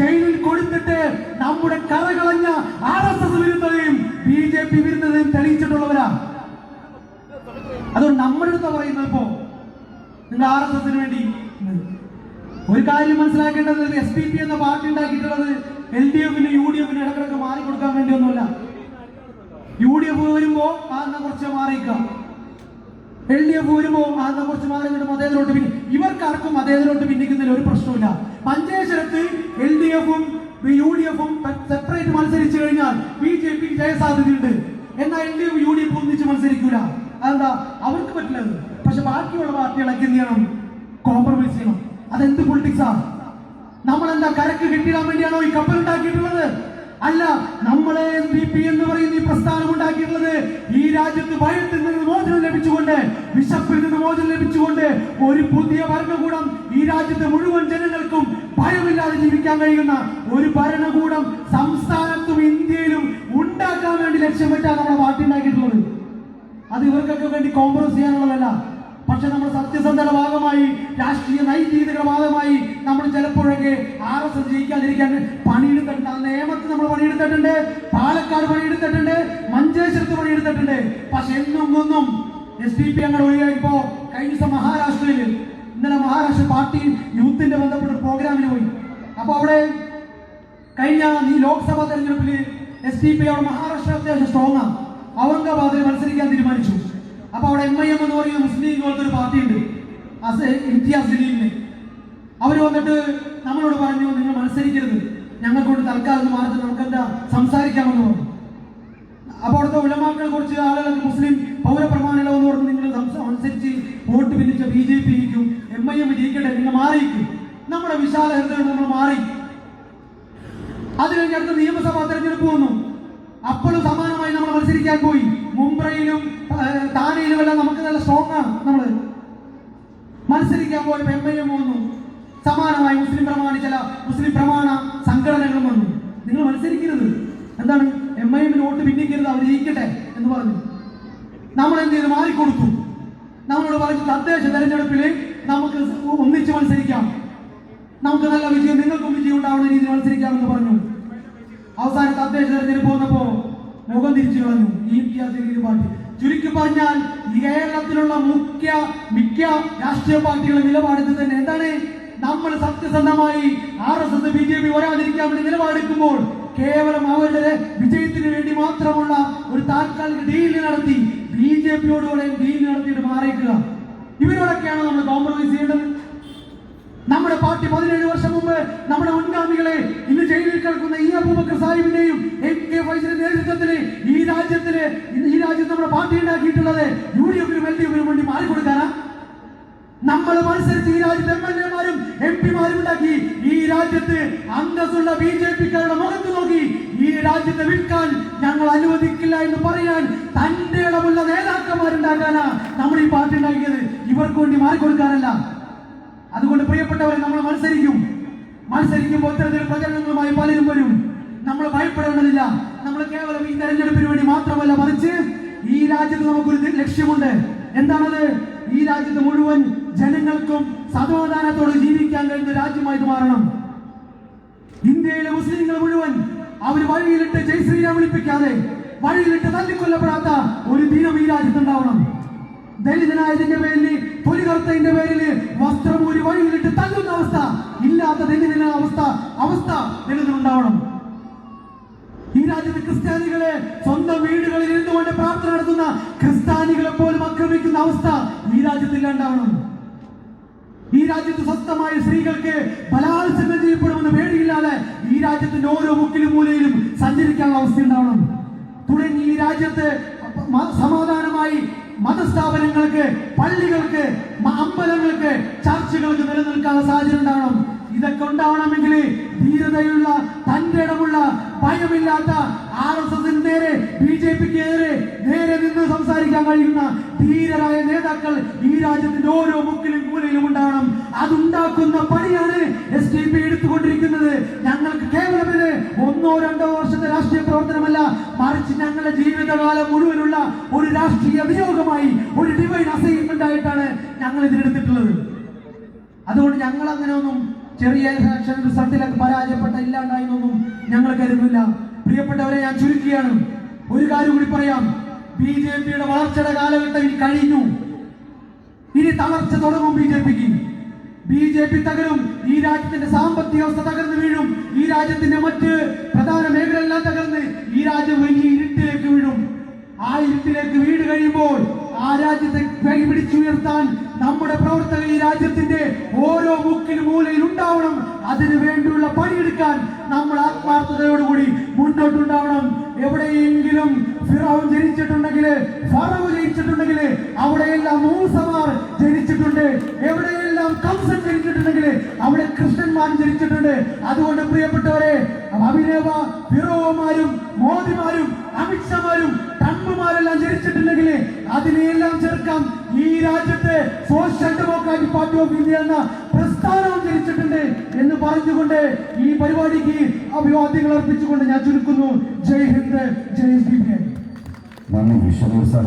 ജയിലിൽ കൊടുത്തിട്ട് നമ്മുടെ കറകളഞ്ഞ RSS വിരുദ്ധതയും BJP വിരുദ്ധതയും തെളിയിച്ചിട്ടുള്ളവരാ. അതുകൊണ്ട് നമ്മുടെ അടുത്ത് പറയുന്നത് ഇപ്പോ നിങ്ങൾ RSSന് വേണ്ടി ഒരു കാര്യം മനസ്സിലാക്കേണ്ടത്, SPP എന്ന പാർട്ടി ഉണ്ടാക്കിയിട്ടുള്ളത് LDFന് UDFന് ഇടക്കിടക്ക് മാറിക്കൊടുക്കാൻ വേണ്ടിയൊന്നുമല്ല. UDF വരുമ്പോ ആദ്യം കുറച്ച് മാറിക്കാം, LDF വരുമ്പോ ആദ്യം കുറച്ച് മാറിയിട്ട് മതേതരോട്ട് പിന്നെ ഇവർക്കാർക്കും മതേതരോട്ട് പിന്നിക്കുന്നതിൽ ഒരു പ്രശ്നമില്ല. മഞ്ചേശ്വരത്ത് LDFും UDFും സെപ്പറേറ്റ് മത്സരിച്ചു കഴിഞ്ഞാൽ BJP ജയസാധ്യതയുണ്ട്. എന്നാൽ LDF UDF ഒന്നിച്ച് മത്സരിക്കൂല. അതെന്താ? അവർക്ക് പറ്റില്ലത്. പക്ഷെ ബാക്കിയുള്ള പാർട്ടികളൊക്കെ എന്ത് ചെയ്യണം? കോംപ്രമൈസ് ചെയ്യണം. അതെന്ത് പൊളിറ്റിക്സാ? നമ്മളെന്താ കരക്ക് കെട്ടിടാൻ വേണ്ടിയാണോ ഈ കപ്പൽ ഉണ്ടാക്കിയിട്ടുള്ളത്? അല്ല, നമ്മളെ SDP എന്ന് പറയുന്ന ഈ പ്രസ്ഥാനം ഉണ്ടാക്കിയിട്ടുള്ളത് ഈ രാജ്യത്ത് ഭയത്തിൽ നിന്ന് മോചനം ലഭിച്ചുകൊണ്ട്, വിശപ്പിൽ നിന്ന് മോചനം ലഭിച്ചുകൊണ്ട് ഒരു പുതിയ ഭരണകൂടം ഈ രാജ്യത്തെ മുഴുവൻ ജനങ്ങൾക്കും ഭയമില്ലാതെ ജീവിക്കാൻ കഴിയുന്ന ഒരു ഭരണകൂടം സംസ്ഥാനത്തും ഇന്ത്യയിലും ഉണ്ടാക്കാൻ വേണ്ടി ലക്ഷ്യം വെച്ചാണ് നമ്മളെ പാർട്ടി ഉണ്ടാക്കിയിട്ടുള്ളത്. അത് ഇവർക്കൊക്കെ വേണ്ടി കോംപ്രമൈസ് ചെയ്യാനുള്ളതല്ല. പക്ഷെ നമ്മൾ സത്യസന്ധയുടെ ഭാഗമായി, രാഷ്ട്രീയ നൈതികതയുടെ ഭാഗമായി നമ്മൾ ചിലപ്പോഴൊക്കെ RSS ജയിക്കാതിരിക്കാൻ പണിയെടുത്തിട്ടുണ്ട്. ആ നിയമത്തിൽ നമ്മൾ പണിയെടുത്തിട്ടുണ്ട്, പാലക്കാട് പണിയെടുത്തിട്ടുണ്ട്, മഞ്ചേശ്വരത്ത് പണിയെടുത്തിട്ടുണ്ട്. പക്ഷെ ഒന്നും SDP അങ്ങനെ ഒഴിവായിപ്പോ കഴിഞ്ഞ ദിവസം മഹാരാഷ്ട്രയിൽ, ഇന്നലെ മഹാരാഷ്ട്ര പാർട്ടി യൂത്തിന്റെ ബന്ധപ്പെട്ട പ്രോഗ്രാമിന് പോയി. അപ്പൊ അവിടെ കഴിഞ്ഞ ഈ ലോക്സഭാ തെരഞ്ഞെടുപ്പിൽ SDP അവിടെ മഹാരാഷ്ട്ര അത്യാവശ്യം സ്ട്രോങ് ആണ്. ഔറംഗാബാദിൽ മത്സരിക്കാൻ തീരുമാനിച്ചു. അപ്പൊ അവിടെ MIM എന്ന് പറയുന്ന മുസ്ലിം പോലത്തെ ഒരു പാർട്ടി ഉണ്ട്, ഇംതിയാസ് ജലീലിന്. അവർ വന്നിട്ട് നമ്മളോട് പറഞ്ഞു, നിങ്ങൾ മത്സരിക്കരുത്, ഞങ്ങൾക്കൊണ്ട് തൽക്കാലം മാറ്റി നമുക്ക് എന്താ സംസാരിക്കാമെന്ന് പറഞ്ഞു. അപ്പൊ അവിടുത്തെ ഉലമാക്കൾ കുറച്ച് ആളുകൾക്ക് മുസ്ലിം പൗരപ്രമാണല്ലോ എന്ന് പറഞ്ഞ് നിങ്ങൾ അനുസരിച്ച് വോട്ട് പിന്നിച്ച BJPക്കും MIM ജയിക്കട്ടെ, നിങ്ങൾ മാറിയിരിക്കും. നമ്മുടെ വിശാല ഹൃദയം നമ്മൾ മാറി. അത് കഴിഞ്ഞ് അടുത്ത നിയമസഭാ തെരഞ്ഞെടുപ്പ് വന്നു. അപ്പോഴും സമാനമായി നമ്മൾ മത്സരിക്കാൻ പോയി. മുംബൈയിലും താനെയിലും എല്ലാം നമുക്ക് നല്ല സ്ട്രോങ് ആണ്. നമ്മൾ മത്സരിക്കാൻ പോയപ്പോൾ MIM വന്നു. സമാനമായി മുസ്ലിം പ്രമാണ സംഘടനകളും വന്നു. നിങ്ങൾ മത്സരിക്കരുത്, എന്താണ് MIM വോട്ട് പിന്നിക്കരുത്, അവർ ജയിക്കട്ടെ എന്ന് പറഞ്ഞു. നമ്മൾ എന്ത് ചെയ്ത് മാറിക്കൊടുത്തു. നമ്മളോട് പറഞ്ഞു, തദ്ദേശ തെരഞ്ഞെടുപ്പിൽ നമുക്ക് ഒന്നിച്ച് മത്സരിക്കാം, നമുക്ക് നല്ല വിജയം, നിങ്ങൾക്കും വിജയം ഉണ്ടാവുന്ന രീതിയിൽ മത്സരിക്കാമെന്ന് പറഞ്ഞു. അവസാന തദ്ദേശ തെരഞ്ഞെടുപ്പ് വന്നപ്പോ മുഖം തിരിച്ചു കളഞ്ഞു ഈ പാർട്ടി. ചുരുക്കി പറഞ്ഞാൽ ഈ കേരളത്തിലുള്ള മിക്ക രാഷ്ട്രീയ പാർട്ടികളുടെ നിലപാടിത് തന്നെ. എന്താണ്? നമ്മൾ സത്യസന്ധമായി RSS BJP വരാതിരിക്കാൻ വേണ്ടി നിലപാടെടുക്കുമ്പോൾ കേവലം അവരുടെ വിജയത്തിന് വേണ്ടി മാത്രമുള്ള ഒരു താൽക്കാലിക ഡീല് നടത്തി BJPയോടുകൂടെ ഡീൽ നടത്തിയിട്ട് മാറിക്കുക. ഇവരോടൊക്കെയാണ് നമ്മൾ കോംപ്രമൈസ് ചെയ്യേണ്ടത്. നമ്മുടെ പാർട്ടി 17 വർഷം മുമ്പ് നമ്മുടെ മുൻഗാമികളെ ഇന്ന് ജയിലിൽ കിടക്കുന്ന ഈ അബൂബക്കർ സാഹിബിന്റെയും AK ഫൈസലിന്റെ നേതൃത്വത്തില് ഈ രാജ്യത്ത് നമ്മുടെ പാർട്ടി ഉണ്ടാക്കിയിട്ടുള്ളത് UDFനും LDFനും വേണ്ടി മാറിക്കൊടുക്കാനാ? നമ്മൾ മത്സരിച്ച് ഈ രാജ്യത്ത് MLA-മാരും MP-മാരും ഉണ്ടാക്കി ഈ രാജ്യത്ത് അന്തസ്സുള്ള BJP-ക്കാരുടെ മുഖത്ത് നോക്കി ഈ രാജ്യത്തെ വിൽക്കാൻ ഞങ്ങൾ അനുവദിക്കില്ല എന്ന് പറയാൻ തന്റെ ഇടമുള്ള നേതാക്കന്മാരുണ്ടാക്കാനാ നമ്മൾ ഈ പാർട്ടി ഉണ്ടാക്കിയത്. ഇവർക്ക് വേണ്ടി മാറിക്കൊടുക്കാനല്ല. അതുകൊണ്ട് പ്രിയപ്പെട്ടവരെ, നമ്മൾ മത്സരിക്കുമ്പോൾ ഇത്തരത്തിൽ പ്രചരണങ്ങളുമായി പലരും വരും. നമ്മൾ ഭയപ്പെടേണ്ടതില്ല. നമ്മൾ കേവലം ഈ തെരഞ്ഞെടുപ്പിന് വേണ്ടി മാത്രമല്ല, മറിച്ച് ഈ രാജ്യത്ത് നമുക്കൊരു ലക്ഷ്യമുണ്ട്. എന്താണത്? ഈ രാജ്യത്ത് മുഴുവൻ ജനങ്ങൾക്കും സമാധാനത്തോടെ ജീവിക്കാൻ കഴിയുന്ന രാജ്യമായിട്ട് മാറണം. ഇന്ത്യയിലെ മുസ്ലിങ്ങൾ മുഴുവൻ അവർ വഴിയിലിട്ട് ജയ് ശ്രീരാം വിളിപ്പിക്കാതെ, വഴിയിലിട്ട് തല്ലിക്കൊല്ലപ്പെടാത്ത ഒരു ദിനം ഈ രാജ്യത്തുണ്ടാവണം. ദലിതനായതിന്റെ പേരിൽ, തൊലികർത്തതിന്റെ പേരിൽ വസ്ത്രമൂരി വഴിയിലിട്ട് തല്ലുന്ന അവസ്ഥ ഇല്ലാത്ത ദലിതന അവസ്ഥ ദലിതനുണ്ടാവണം. ഈ രാജ്യത്ത് ക്രിസ്ത്യാനികളെ സ്വന്തം വീടുകളിൽ ഇരുന്നുകൊണ്ട് പ്രാർത്ഥന നടത്തുന്ന ക്രിസ്ത്യാനികളെ പോലും ആക്രമിക്കുന്ന അവസ്ഥ ഈ രാജ്യത്തില്ലാണ്ടാവണം. ഈ രാജ്യത്ത് സ്വസ്ഥമായ സ്ത്രീകൾക്ക് ബലാത്സംഗം ചെയ്യപ്പെടുമെന്ന് പേടിയില്ലാതെ ഈ രാജ്യത്തിന്റെ ഓരോ മുക്കിലും മൂലയിലും സഞ്ചരിക്കാനുള്ള അവസ്ഥ ഉണ്ടാവണം. തുടങ്ങി ഈ രാജ്യത്ത് സമാധാനമായി മതസ്ഥാപനങ്ങൾക്ക്, പള്ളികൾക്ക്, അമ്പലങ്ങൾക്ക്, ചർച്ചുകൾക്ക് നിലനിൽക്കാനുള്ള സാഹചര്യം ഉണ്ടാവണം. ഇതൊക്കെ ഉണ്ടാവണമെങ്കിൽ ധീരതയുള്ള, തന്റെ ഇടമുള്ള, ഭയമില്ലാത്ത RSS-ന് നേരെ, BJP-ക്കെതിരെ നേരെ നിന്ന് സംസാരിക്കാൻ കഴിയുന്ന ധീരരായ നേതാക്കൾ ഈ രാജ്യത്തിന്റെ ഓരോ മുക്കിലും മൂലയിലും ഉണ്ടാവണം. അതുണ്ടാക്കുന്ന പണിയാണ് SDP എടുത്തുകൊണ്ടിരിക്കുന്നത്. ഞങ്ങൾക്ക് കേവലം ഇത് 1-2 വർഷത്തെ രാഷ്ട്രീയ പ്രവർത്തനമല്ല, മറിച്ച് ഞങ്ങളുടെ ജീവിതകാലം മുഴുവനുള്ള ഒരു രാഷ്ട്രീയ നിയോഗമായി, ഒരു ഡിവൈൻ അസൈൻമെന്റ് ആയിട്ടാണ് ഞങ്ങൾ ഇതിനെടുത്തിട്ടുള്ളത്. അതുകൊണ്ട് ഞങ്ങൾ അങ്ങനെ ഒന്നും ചെറിയ ഇലക്ഷൻ റിസൾട്ടിലൊക്കെ പരാജയപ്പെട്ട ഇല്ലാണ്ടായെന്നൊന്നും ഞങ്ങൾ കരുതുന്നില്ല. പ്രിയപ്പെട്ടവരെ, ഞാൻ ചുരുക്കിയാണ്. ഒരു കാര്യം കൂടി പറയാം. ബിജെപിയുടെ വളർച്ചയുടെ കാലഘട്ടം ഇനി കഴിഞ്ഞു. ഇനി തളർച്ച തുടങ്ങും. ബിജെപി തകരും. ഈ രാജ്യത്തിന്റെ സാമ്പത്തിക വ്യവസ്ഥ തകർന്നു വീഴും. ഈ രാജ്യത്തിന്റെ മറ്റ് പ്രധാന മേഖലയെല്ലാം തകർന്ന് ഈ രാജ്യം വലിയ ഇരുട്ടിലേക്ക് വീഴും. ആ ഇരുട്ടിലേക്ക് വീട് കഴിയുമ്പോൾ ആ രാജ്യത്തെ പിടിച്ചുയർത്താൻ നമ്മുടെ പ്രവർത്തകർ ഈ രാജ്യത്തിന്റെ ഓരോ മുക്കിലും മൂലയിൽ ഉണ്ടാവണം. അതിനു വേണ്ടിയുള്ള പണിയെടുക്കാൻ നമ്മൾ ആത്മാർത്ഥതയോടുകൂടി മുന്നോട്ടുണ്ടാവണം. എവിടെയെങ്കിലും ഫിറഔൻ ജനിച്ചിട്ടുണ്ടെങ്കിൽ, ഫറവോ ജനിച്ചിട്ടുണ്ടെങ്കിൽ, അവിടെയെല്ലാം മൂസമാർ ജനിച്ചിട്ടുണ്ട്. എവിടെയെല്ലാം കംസൻ ജനിച്ചിട്ടുണ്ടെങ്കിൽ അവിടെ കൃഷ്ണന്മാർ ജനിച്ചിട്ടുണ്ട്. അതുകൊണ്ട് പ്രിയപ്പെട്ടവരെ, അഭിനവ ഫിറോമാരും മോദിമാരും അമിത്ഷാമാരും ട്രംപുമാരെല്ലാം ജനിച്ചിട്ടുണ്ടെങ്കിൽ അതിനെയെല്ലാം ചേർക്കാം. ഈ രാജ്യത്തെ social democratic party of India എന്ന പ്രസ്ഥാനവും ജനിച്ചിട്ടുണ്ട് എന്ന് പറഞ്ഞുകൊണ്ട് ഈ പരിപാടിക്ക് അഭിവാദ്യങ്ങൾ അർപ്പിച്ചുകൊണ്ട് ഞാൻ ചുരുക്കുന്നു. ജയ് ഹിന്ദ്, ജയ് SDPI.